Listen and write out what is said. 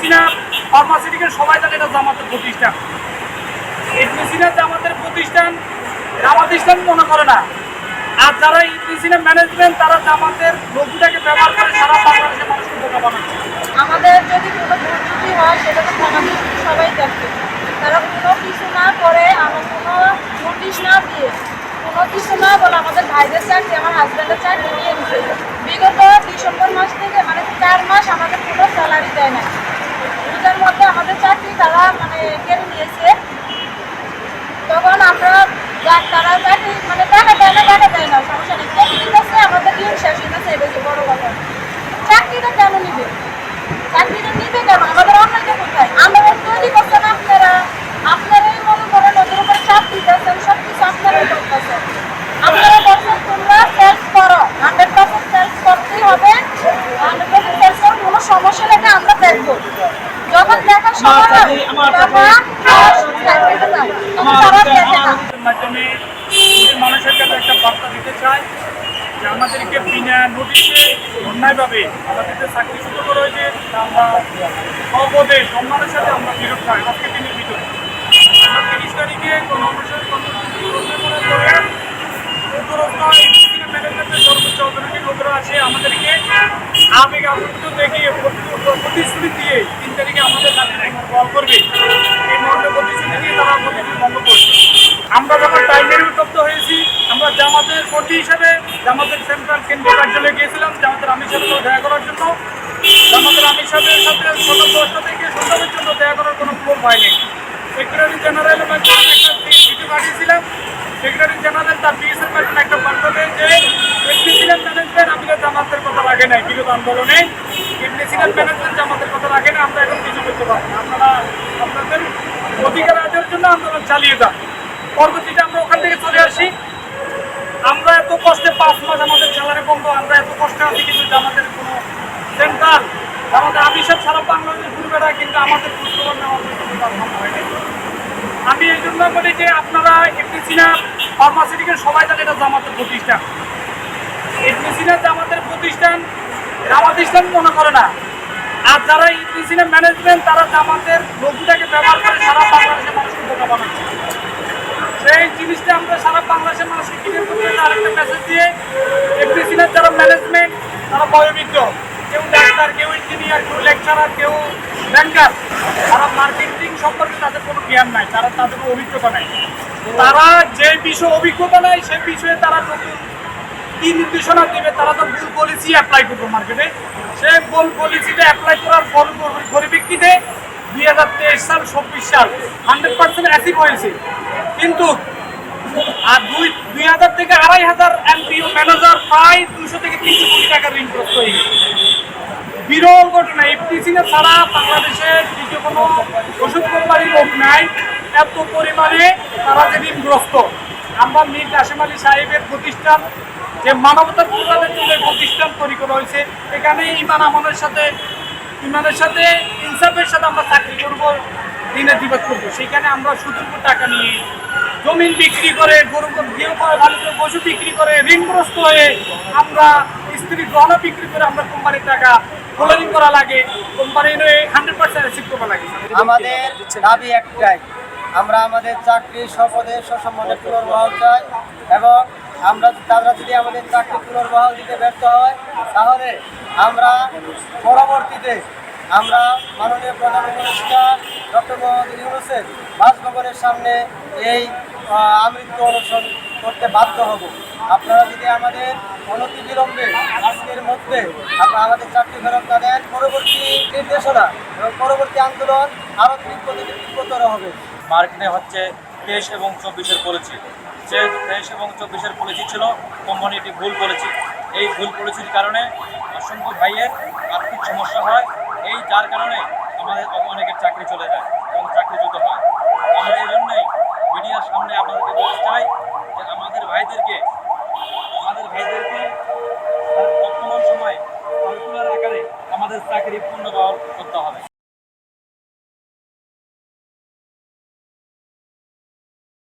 Ibn Sina pharmaceutical সবাই জানে এটা জামাতের প্রতিষ্ঠান। ইবনেসিনা জামাতের প্রতিষ্ঠান, জামাত ইসলাম মনে করে না। আর যারা ইবনেসিনা ম্যানেজমেন্ট তারা জামাতের লোকটাকে ব্যবহার করে সারা বাংলাদেশের মানুষকে বোকা বানাচ্ছে। আমাদের যদি কোনো ভুল ত্রুটি হয় সেটা তো আমাদের সবাই দেখবে। তারা কোনো কিছু না করে, আমার কোনো নোটিশ না দিয়ে, কোনো কিছু না বলে আমাদের ভাইদের চাকরি, আমার হাজব্যান্ডের চাকরি নিয়ে নিচ্ছে। বিগত ডিসেম্বর মাস থেকে মানে 4 মাস আমাদের কোনো স্যালারি দেয় না। রোজার মধ্যে আমাদের চাকরি তারা কেড়ে নিয়েছে। তখন আমরা তারা চাকরি টাকা দেয় না সমস্যা নেই, কেন নিতেছে আমাদের দিন শেষ হয়ে গেছে। এটা যে বড় কথা, চাকরিটা কেন নিবে? চাকরিটা নিবে কেন? আমাদের অন্যায়টা কোথায়? আমাদের তৈরি করছেন আপনারাই মনে করেন ওদের উপরে চাপ দিতেছেন, সব কিছু আপনারাই করতেছেন। আপনারা বলছেন তোমরা সেলস করো, 100% সেলস করতেই হবে, 100% সেলস করো, কোনো সমস্যা নেই, আমরা দেখবো। যখন দেখার সময় মাধ্যমে মানুষের কাছে একটা বার্তা দিতে চাই যে আমাদেরকে বিনা নোটিশে অন্যায়ভাবে আমাদের চাকরি শুরু করা হয়েছে, আমরা সপদে সম্মানের সাথে আমরা বিরোধ পাই। আজকে দিনের ভিতরে 30 তারিখে কোনো অনুষ্ঠান ম্যানেজমেন্টের সর্বোচ্চ অথরিটির লোকেরা আছে আমাদেরকে আবেগ আপ্লুত দেখিয়ে প্রতিশ্রুতি দিয়ে 3 তারিখে আমাদের কল করবে, এই মর্মে প্রতিশ্রুতি দিয়ে তারা প্রতিশ্রুতি ভঙ্গ করছে। আমরা যখন টাইমের উত্তপ্ত হয়েছি, আমরা জামাতের কর্মী হিসেবে জামাতের সেন্ট্রাল কেন্দ্রীয় কার্যালয়ে গিয়েছিলাম জামাতের আমির সাহেবের দেখা করার জন্য। জামাতের আমির সাহেবের সাথে সকাল 10টা থেকে সন্ধ্যা পর্যন্ত দেখা করার কোনো ফ্লোর পাইনি। সেক্রেটারি জেনারেলের মাধ্যমে একটা ভিডিও পাঠিয়েছিলাম। সেক্রেটারি জেনারেল তার পিএসের মাধ্যমে একটা বার্তা দেয় যে ইবনেসিনা ম্যানেজমেন্ট আমাদের জামাতের কথা রাখে নাই বিরোধ আন্দোলনে, ইবনেসিনা ম্যানেজমেন্ট জামাতের কথা রাখে না, আমরা এখন কিছু করতে পারবো না, আপনারা আপনাদের অধিকার আদায়ের জন্য আন্দোলন চালিয়ে যান। পরবর্তীতে আমরা ওখান থেকে চলে আসি। আমরা এত কষ্টে 5 মাস আমাদের স্যালারি বন্ধ, আমরা এত কষ্টে আছি, কিন্তু আমাদের কোনো সেন্ট্রাল আমাদের আবিষ্কার সারা বাংলাদেশ ঘুরে বেড়ায়, কিন্তু আমাদের খোঁজখবর নেওয়ার জন্য হয়নি। আমি এই জন্য বলি যে আপনারা ইবনেসিনা ফার্মাসিউটিক্যাল সবাই জানে এটা জামাতের প্রতিষ্ঠান। ইবনেসিনা জামাতের প্রতিষ্ঠান, জামাত ইসলাম মনে করে না। আর যারা ইবনেসিনা ম্যানেজমেন্ট তারা জামাতের লোকটাকে ব্যবহার করে সারা বাংলাদেশের মানুষকে বোকা বানাচ্ছে। সেই জিনিসটা আমরা সারা বাংলাদেশের মানুষকে ক্লিয়ার করতে আরেকটা মেসেজ দিয়ে, ইবনেসিনার যারা ম্যানেজমেন্ট তারা বয়োবৃদ্ধ, কেউ ডাক্তার, কেউ ইঞ্জিনিয়ার, কেউ লেকচারার, কেউ ব্যাংকার, তারা মার্কেটিং সম্পর্কে তাদের কোনো জ্ঞান নাই, তাদের অভিজ্ঞতা নাই। তারা যে বিষয়ে অভিজ্ঞতা নাই সেই বিষয়ে তারা নতুন কি নির্দেশনা দেবে, তারা তো ভুল পলিসি অ্যাপ্লাই করবে মার্কেটে। সেই ভুল পলিসিটা অ্যাপ্লাই করার পরিপ্রেক্ষিতে 2023 সাল 24 সাল 100% অ্যাচিভ হয়েছে। কিন্তু আর 2000 থেকে 2500 এমপিও ম্যানেজার প্রায় 200 থেকে 300 কোটি টাকা ঋণগ্রস্ত হয়ে গেছে। বিরল ঘটনা। ইবনেসিনা ছাড়া বাংলাদেশে দ্বিতীয় কোনো ওষুধ কোম্পানির লোক নাই, এত পরিমাণে তারা যে ঋণগ্রস্ত। আমরা মীর কাসেম আলী সাহেবের প্রতিষ্ঠান, যে মানবতার কল্যাণের জন্য প্রতিষ্ঠান তৈরি করা হয়েছে, এখানে ইমানের সাথে ইনসাফের সাথে আমরা চাকরি করব, দিনের দিবস করবো। সেখানে আমরা সুযোগ্য টাকা নিয়ে জমিন বিক্রি করে, গরু পশু বিক্রি করে, ঋণগ্রস্ত হয়ে আমরা স্ত্রী গহনা বিক্রি করে আমরা কোম্পানির টাকা হোল্ডিং করা লাগে, কোম্পানির 100% রিসিভ করা লাগে। আমাদের দাবি একটাই, আমরা আমাদের চাকরি সপদে সসম্মানে পুনর্বহাল চাই, এবং তারা যদি আমাদের চাকরি পুনর্বহাল দিতে ব্যর্থ হয় তাহলে আমরা পরবর্তীতে মাননীয় প্রধান উপদেষ্টা ডক্টর মোহাম্মদ ইউনূসের বাসভবনের সামনে এই আমৃত্যু অনশন করতে বাধ্য হব। আপনারা যদি আমাদের অনতিবিলম্বে আজকের মধ্যে আমাদের চাকরি ফেরত না দেন, পরবর্তী নির্দেশনা এবং পরবর্তী আন্দোলন আরও তীব্রতর হবে। মার্কেটে হচ্ছে 23 এবং 24-এর পলিসি, যে 23 এবং 24-এর পলিসি ছিল কোম্পানিটি ভুল পলিসি। এই ভুল পলিসির কারণে অসংখ্য ভাইয়ের আর্থিক সমস্যা হয়, যার কারণে আমাদের অনেকের চাকরি চলে যায় এবং চাকরিচ্যুত হয়। আমরা এই জন্যই মিডিয়ার সামনে আপনাদেরকে বলতে চাই যে আমাদের ভাইদেরকে বর্তমান সময় ক্যালকুলার আকারে আমাদের চাকরি